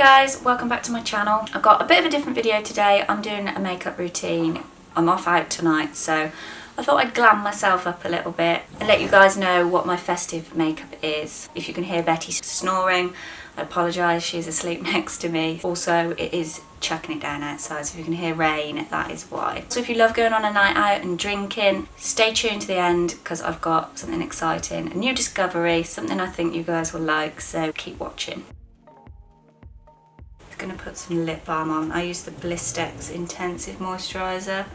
guys, welcome back to my channel. I've got a bit of a different video today. I'm doing a makeup routine. I'm off out tonight, so I thought I'd glam myself up a little bit and let you guys know what my festive makeup is. If you can hear Betty snoring, I apologise, she's asleep next to me. Also, it is chucking it down outside, so if you can hear rain, that is why. So if you love going on a night out and drinking, stay tuned to the end because I've got something exciting, a new discovery, something I think you guys will like, so keep watching. I'm going to put some lip balm on. I use the Blistex Intensive Moisturiser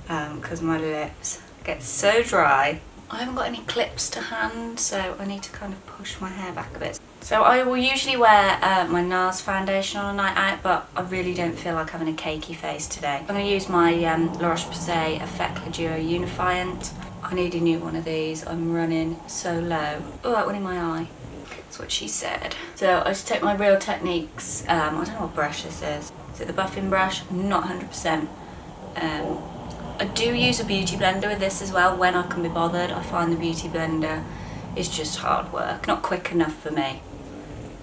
because my lips get so dry. I haven't got any clips to hand, so I need to kind of push my hair back a bit. So I will usually wear my NARS foundation on a night out, but I really don't feel like having a cakey face today. I'm going to use my La Roche-Posay Effect Duo Unifiant. I need a new one of these. I'm running so low. Oh, that one in my eye. That's what she said. So I just take my Real Techniques, I don't know what brush this is. Is it the buffing brush? Not 100%. I do use a beauty blender with this as well when I can be bothered. I find the beauty blender is just hard work, not quick enough for me.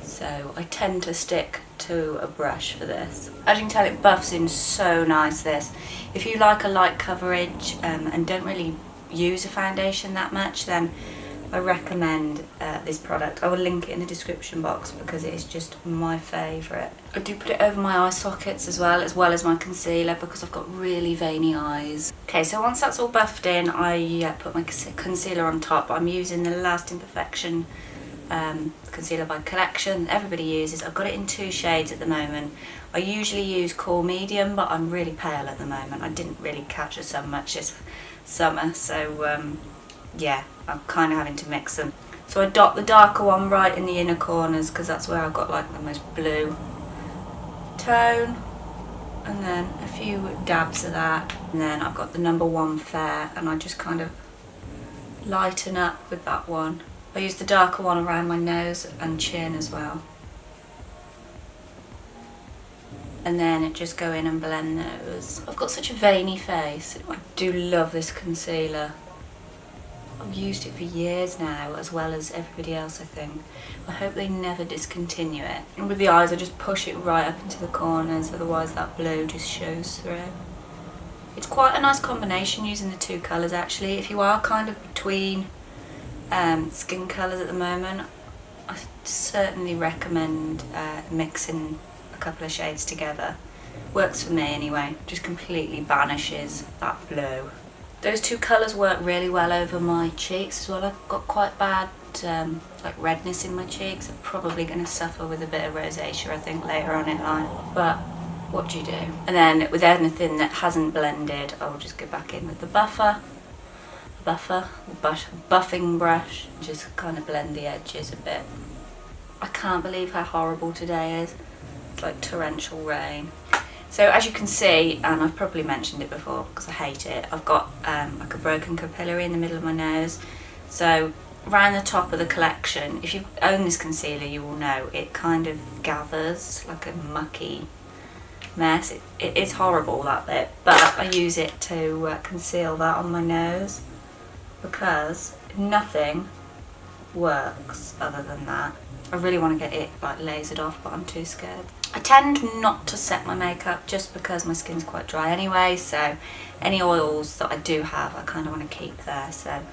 So I tend to stick to a brush for this. As you can tell, it buffs in so nice, this. If you like a light coverage and don't really use a foundation that much, then I recommend this product. I will link it in the description box because it is just my favourite. I do put it over my eye sockets as well as my concealer because I've got really veiny eyes. Okay, so once that's all buffed in, I put my concealer on top. I'm using the Lasting Perfection concealer by Collection. Everybody uses. I've got it in 2 shades at the moment. I usually use Cool Medium, but I'm really pale at the moment. I didn't really catch the sun much this summer, so yeah, I'm kind of having to mix them. So I dot the darker one right in the inner corners because that's where I've got like the most blue tone, and then a few dabs of that, and then I've got the number 1 Fair, and I just kind of lighten up with that one. I use the darker one around my nose and chin as well, and then just go in and blend those. I've got such a veiny face. I do love this concealer. I've used it for years now, as well as everybody else, I think. I hope they never discontinue it. And with the eyes, I just push it right up into the corners, otherwise that blue just shows through. It's quite a nice combination using the 2 colours actually. If you are kind of between skin colours at the moment, I certainly recommend mixing a couple of shades together. Works for me anyway, just completely banishes that blue. Those 2 colours work really well over my cheeks as well. I've got quite bad like redness in my cheeks. I'm probably going to suffer with a bit of rosacea, I think, later on in life. But what do you do? And then with anything that hasn't blended, I'll just go back in with the buffing brush, and just kind of blend the edges a bit. I can't believe how horrible today is. It's like torrential rain. So as you can see, and I've probably mentioned it before because I hate it, I've got like a broken capillary in the middle of my nose. So around the top of the Collection, if you own this concealer, you will know it kind of gathers like a mucky mess. It is horrible, that bit, but I use it to conceal that on my nose because nothing works other than that. I really want to get it like lasered off, but I'm too scared. I tend not to set my makeup just because my skin's quite dry anyway, so any oils that I do have I kind of want to keep there. So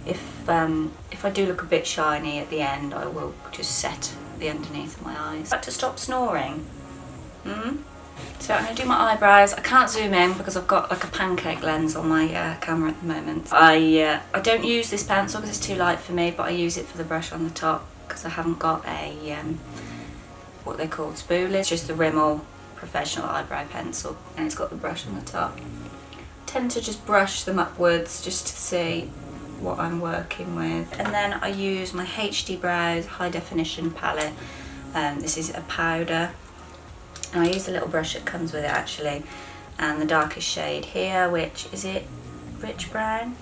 if I do look a bit shiny at the end, I will just set the underneath of my eyes. To stop snoring. So I'm going to do my eyebrows. I can't zoom in because I've got like a pancake lens on my camera at the moment. I don't use this pencil because it's too light for me, but I use it for the brush on the top because I haven't got a what they call spoolie. It's just the Rimmel Professional Eyebrow Pencil, and it's got the brush on the top. I tend to just brush them upwards just to see what I'm working with. And then I use my HD Brows High Definition palette. This is a powder, and I use the little brush that comes with it actually, and the darkest shade here, which is it rich brown,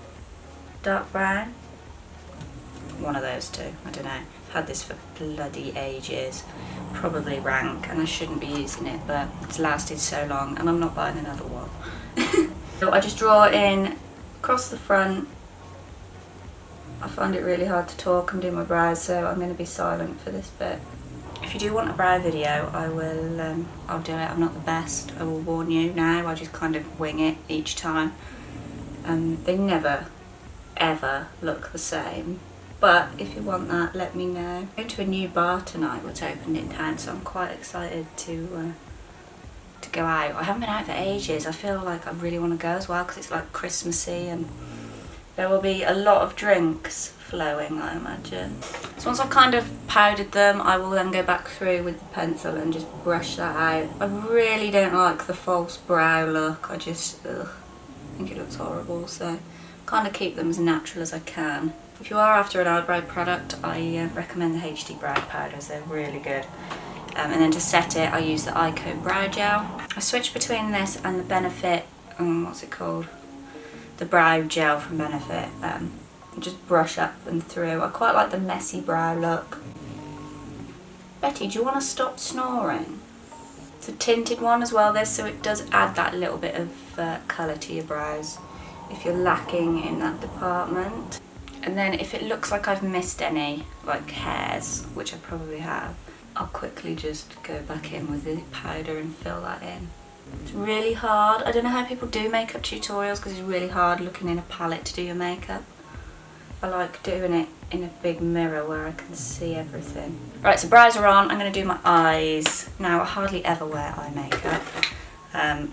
dark brown, one of those 2, I don't know. I've had this for bloody ages, probably rank, and I shouldn't be using it, but it's lasted so long and I'm not buying another one. So I just draw in across the front. I find it really hard to talk and do my brows, so I'm going to be silent for this bit. If you do want a brow video, I'll do it. I'm not the best, I will warn you now. I just kind of wing it each time. They never, ever look the same. But if you want that, let me know. I'm going to a new bar tonight which opened in town, so I'm quite excited to go out. I haven't been out for ages. I feel like I really want to go as well because it's like Christmassy, and there will be a lot of drinks flowing, I imagine. So once I've kind of powdered them, I will then go back through with the pencil and just brush that out. I really don't like the false brow look. I just think it looks horrible, so kind of keep them as natural as I can. If you are after an eyebrow product, I recommend the HD Brow Powders. They're really good. And then to set it, I use the Icon Brow Gel. I switch between this and the Benefit, what's it called? The Brow Gel from Benefit. Just brush up and through. I quite like the messy brow look. Betty, do you want to stop snoring? It's a tinted one as well, this, so it does add that little bit of colour to your brows if you're lacking in that department. And then if it looks like I've missed any like hairs, which I probably have, I'll quickly just go back in with the powder and fill that in. It's really hard. I don't know how people do makeup tutorials because it's really hard looking in a palette to do your makeup. I like doing it in a big mirror where I can see everything. Right, so brows are on. I'm going to do my eyes. Now, I hardly ever wear eye makeup,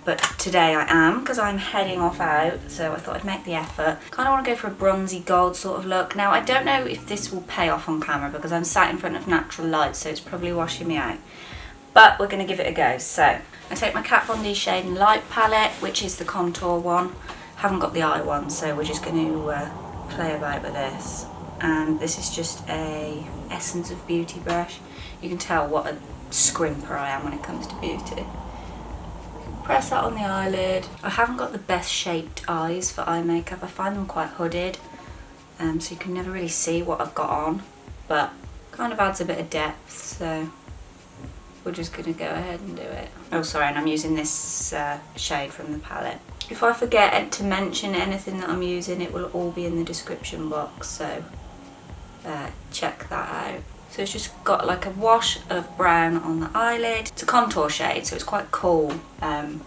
but today I am because I'm heading off out, so I thought I'd make the effort. Kind of want to go for a bronzy gold sort of look. Now, I don't know if this will pay off on camera because I'm sat in front of natural light, so it's probably washing me out. But we're going to give it a go. So, I take my Kat Von D Shade and Light palette, which is the contour one. Haven't got the eye one, so we're just going to play about with this. And this is just a Essence of Beauty brush. You can tell what a scrimper I am when it comes to beauty. Press that on the eyelid. I haven't got the best shaped eyes for eye makeup. I find them quite hooded, so you can never really see what I've got on, but kind of adds a bit of depth, so we're just going to go ahead and do it. Oh sorry, and I'm using this shade from the palette. If I forget to mention anything that I'm using, it will all be in the description box, so check that out. So it's just got like a wash of brown on the eyelid. It's a contour shade, so it's quite cool. And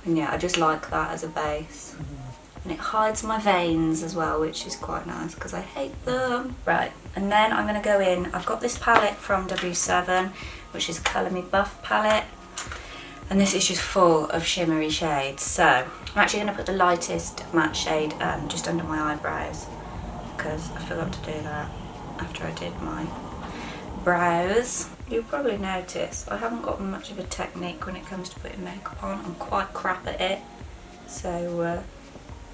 yeah, I just like that as a base. And it hides my veins as well, which is quite nice because I hate them. Right, and then I'm going to go in. I've got this palette from W7, which is Colour Me Buff palette. And this is just full of shimmery shades. So I'm actually going to put the lightest matte shade just under my eyebrows because I forgot to do that after I did my brows. You'll probably notice I haven't got much of a technique when it comes to putting makeup on. I'm quite crap at it, so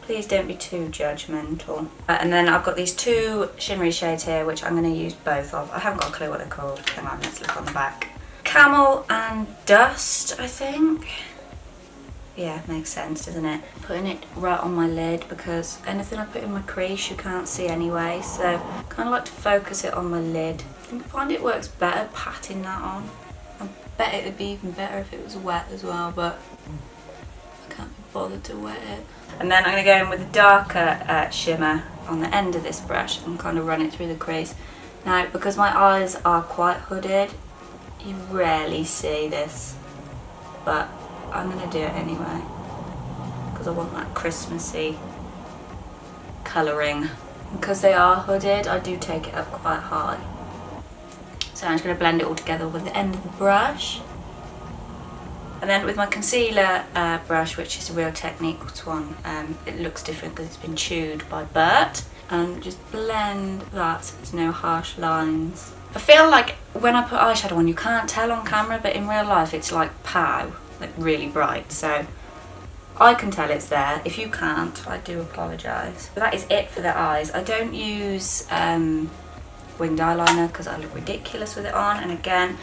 please don't be too judgmental. And then I've got these two shimmery shades here, which I'm going to use both of. I haven't got a clue what they're called. Hang on, let's look on the back. Camel and Dust, I think. Yeah, makes sense, doesn't it? Putting it right on my lid because anything I put in my crease you can't see anyway, so I kind of like to focus it on my lid. I find it works better patting that on. I bet it would be even better if it was wet as well, but I can't be bothered to wet it. And then I'm going to go in with a darker shimmer on the end of this brush and kind of run it through the crease. Now, because my eyes are quite hooded, you rarely see this, but I'm going to do it anyway because I want that Christmassy colouring. Because they are hooded, I do take it up quite high. So I'm just going to blend it all together with the end of the brush. And then with my concealer brush, which is a Real Techniques one, it looks different because it's been chewed by Bert. And just blend that so there's no harsh lines. I feel like when I put eyeshadow on, you can't tell on camera, but in real life it's like pow, like really bright. So I can tell it's there. If you can't, I do apologise. But that is it for the eyes. I don't use winged eyeliner because I look ridiculous with it on, and again,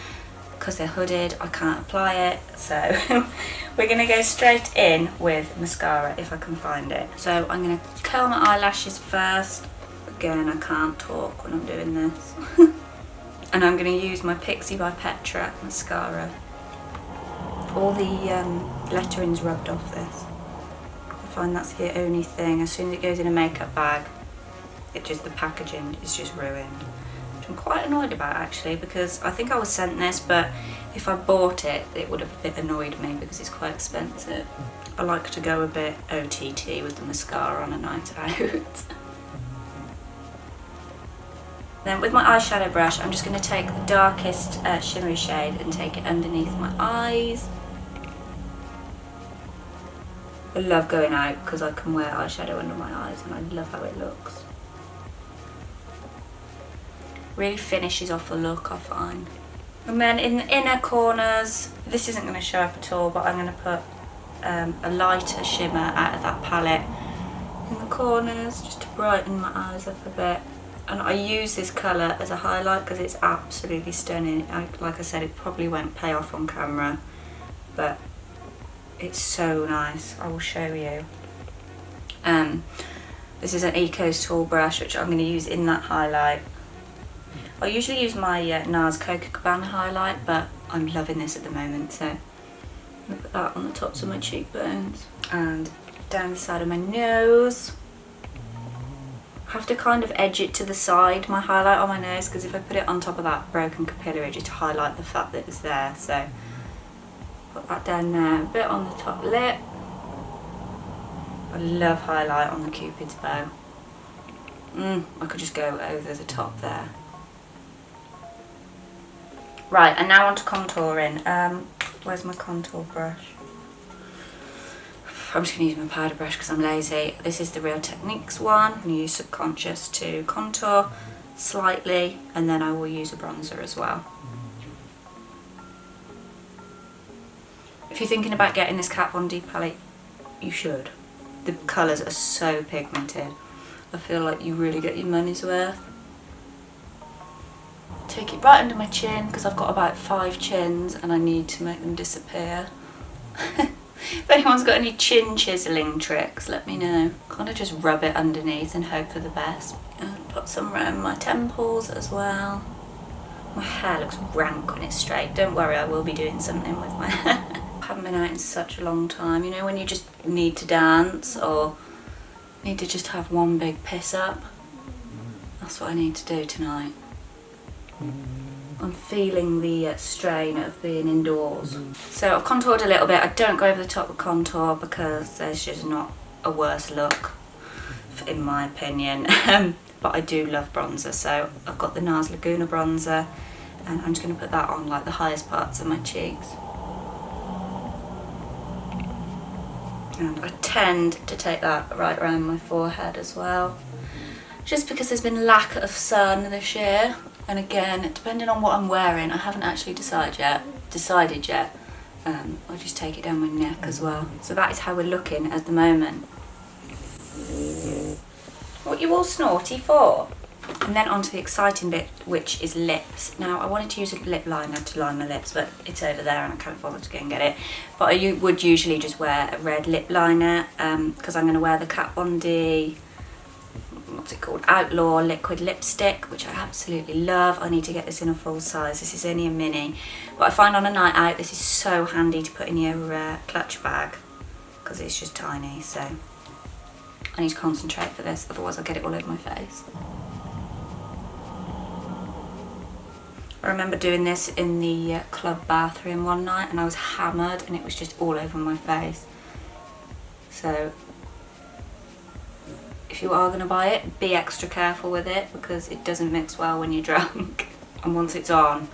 because they're hooded, I can't apply it. So we're going to go straight in with mascara if I can find it. So I'm going to curl my eyelashes first. Again, I can't talk when I'm doing this. And I'm going to use my Pixie by Petra mascara. All the lettering's rubbed off this. I find that's the only thing. As soon as it goes in a makeup bag, the packaging is just ruined. I'm quite annoyed about actually, because I think I was sent this, but if I bought it, it would have a bit annoyed me because it's quite expensive. I like to go a bit OTT with the mascara on a night out. Then with my eyeshadow brush, I'm just going to take the darkest shimmery shade and take it underneath my eyes. I love going out because I can wear eyeshadow under my eyes and I love how it looks. Really finishes off the look, I find. And then in the inner corners, this isn't going to show up at all, but I'm going to put a lighter shimmer out of that palette in the corners just to brighten my eyes up a bit. And I use this colour as a highlight because it's absolutely stunning. Like I said, it probably won't pay off on camera, but it's so nice. I will show you. This is an Ecos tool brush, which I'm going to use in that highlight. I usually use my NARS Coca Cabana highlight, but I'm loving this at the moment, so I'm going to put that on the tops of my cheekbones and down the side of my nose. I have to kind of edge it to the side, my highlight on my nose, because if I put it on top of that broken capillary, just to highlight the fat that is there. So put that down there, a bit on the top lip. I love highlight on the Cupid's bow. I could just go over the top there. Right, and now on to contouring. Where's my contour brush? I'm just going to use my powder brush because I'm lazy. This is the Real Techniques one. I'm going to use Subconscious to contour slightly, and then I will use a bronzer as well. If you're thinking about getting this Kat Von D palette, you should. The colours are so pigmented. I feel like you really get your money's worth. Take it right under my chin because I've got about 5 chins and I need to make them disappear. If anyone's got any chin chiselling tricks, let me know. Kind of just rub it underneath and hope for the best. And put some around my temples as well. My hair looks rank when it's straight. Don't worry, I will be doing something with my hair. I haven't been out in such a long time. You know when you just need to dance or need to just have one big piss up? That's what I need to do tonight. I'm feeling the strain of being indoors. So I've contoured a little bit. I don't go over the top with contour because there's just not a worse look, in my opinion. But I do love bronzer, so I've got the NARS Laguna bronzer and I'm just going to put that on like the highest parts of my cheeks. And I tend to take that right around my forehead as well, just because there's been lack of sun this year. And again, depending on what I'm wearing, I haven't actually decided yet. I'll just take it down my neck as well. So that is how we're looking at the moment. What are you all snorty for? And then on to the exciting bit, which is lips. Now, I wanted to use a lip liner to line my lips, but it's over there and I can't bother to go and get it. But I would usually just wear a red lip liner because I'm going to wear the Kat Von D, what's it called, Outlaw liquid lipstick, which I absolutely love. I need to get this in a full size. This is only a mini, but I find on a night out this is so handy to put in your clutch bag because it's just tiny. So I need to concentrate for this, otherwise I'll get it all over my face. I remember doing this in the club bathroom one night and I was hammered and it was just all over my face. So if you are going to buy it, be extra careful with it because it doesn't mix well when you're drunk. And once it's on,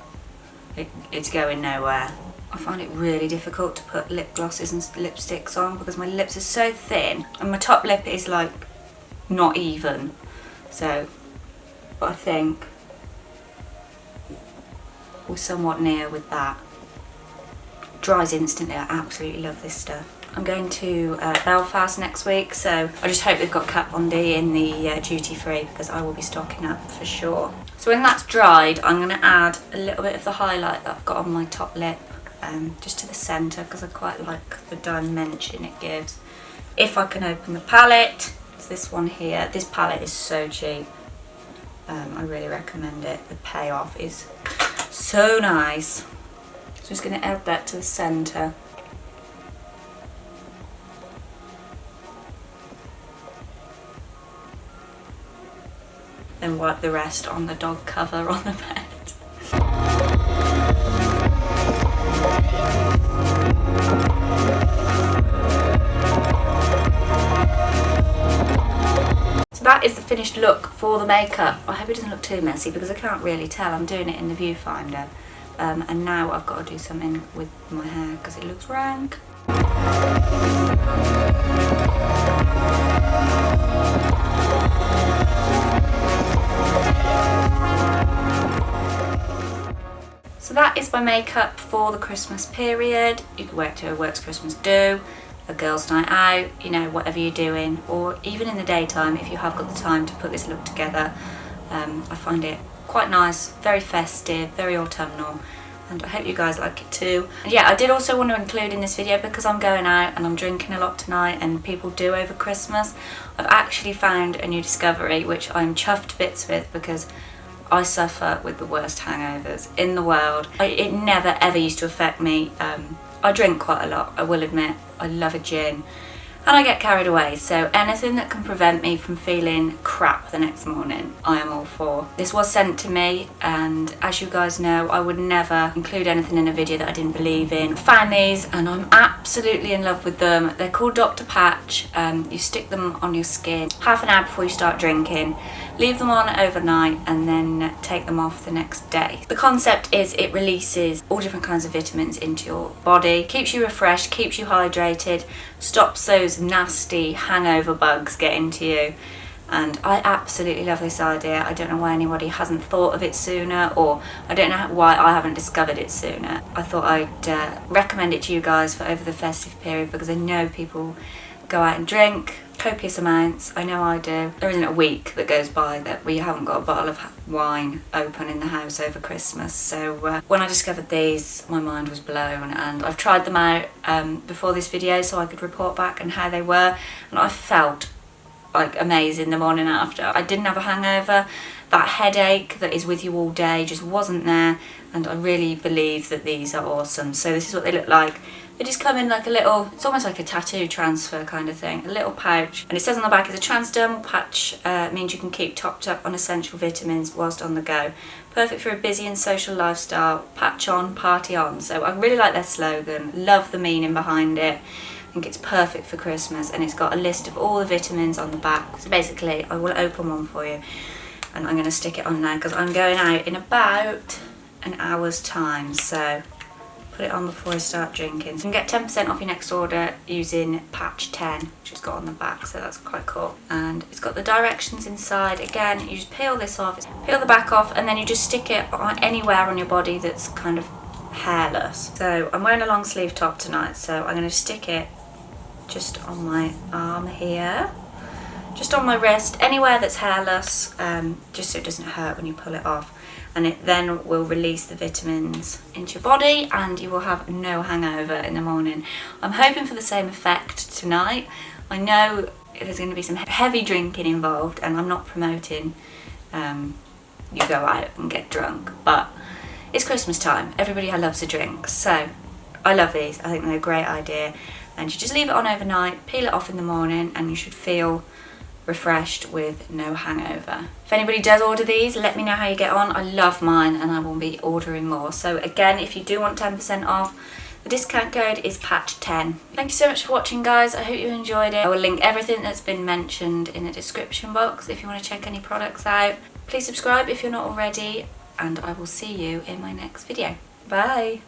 it's going nowhere. I find it really difficult to put lip glosses and lipsticks on because my lips are so thin and my top lip is like not even. So, but I think we're somewhat near with that. Dries instantly. I absolutely love this stuff. I'm going to Belfast next week, so I just hope they've got Kat Von D in the duty free because I will be stocking up for sure. So when that's dried, I'm going to add a little bit of the highlight that I've got on my top lip, just to the centre because I quite like the dimension it gives. If I can open the palette, it's this one here. This palette is so cheap. I really recommend it. The payoff is so nice. So I'm just going to add that to the centre. then wipe the rest on the dog cover on the bed. So that is the finished look for the makeup. I hope it doesn't look too messy because I can't really tell. I'm doing it in the viewfinder. And now I've got to do something with my hair because it looks rank. So that is my makeup for the Christmas period. You can wear it to a works Christmas do, a girls' night out, you know, whatever you're doing, or even in the daytime if you have got the time to put this look together. I find it quite nice, very festive, very autumnal, and I hope you guys like it too. And yeah, I did also want to include in this video, because I'm going out and I'm drinking a lot tonight and people do over Christmas, I've actually found a new discovery which I'm chuffed to bits with, because I suffer with the worst hangovers in the world. It never ever used to affect me. I drink quite a lot, I will admit. I love a gin. And I get carried away, so anything that can prevent me from feeling crap the next morning, I am all for. This was sent to me, and as you guys know, I would never include anything in a video that I didn't believe in. I found these and I'm absolutely in love with them. They're called Dr. Patch. You stick them on your skin half an hour before you start drinking, leave them on overnight and then take them off the next day. The concept is it releases all different kinds of vitamins into your body, keeps you refreshed, keeps you hydrated, stops those nasty hangover bugs getting to you, and I absolutely love this idea. I don't know why anybody hasn't thought of it sooner, or I don't know why I haven't discovered it sooner. I thought I'd recommend it to you guys for over the festive period, because I know people go out and drink copious amounts. I know I do. There isn't a week that goes by that we haven't got a bottle of wine open in the house over Christmas. So when I discovered these, my mind was blown, and I've tried them out before this video so I could report back on how they were, and I felt like amazing the morning after. I didn't have a hangover. That headache that is with you all day just wasn't there, and I really believe that these are awesome. So this is what they look like. They just come in like a little, it's almost like a tattoo transfer kind of thing, a little pouch. And it says on the back, it's a transdermal patch, means you can keep topped up on essential vitamins whilst on the go. Perfect for a busy and social lifestyle, patch on, party on. So I really like their slogan, love the meaning behind it. I think it's perfect for Christmas, and it's got a list of all the vitamins on the back. So basically, I will open one for you, and I'm going to stick it on now because I'm going out in about an hour's time. So put it on before I start drinking. So you can get 10% off your next order using patch 10, which it's got on the back, so that's quite cool. And it's got the directions inside. Again, you just peel this off, peel the back off, and then you just stick it on anywhere on your body that's kind of hairless. So I'm wearing a long sleeve top tonight, so I'm going to stick it just on my arm here, just on my wrist, anywhere that's hairless, just so it doesn't hurt when you pull it off. And it then will release the vitamins into your body, and you will have no hangover in the morning. I'm hoping for the same effect tonight. I know there's going to be some heavy drinking involved, and I'm not promoting you go out and get drunk, but it's Christmas time. Everybody loves a drink, so I love these. I think they're a great idea, and you just leave it on overnight, peel it off in the morning, and you should feel refreshed with no hangover. If anybody does order these, let me know how you get on. I love mine, and I will be ordering more. So again, if you do want 10% off, the discount code is patch10. Thank you so much for watching, guys. I hope you enjoyed it. I will link everything that's been mentioned in the description box if you want to check any products out. Please subscribe if you're not already, and I will see you in my next video. Bye.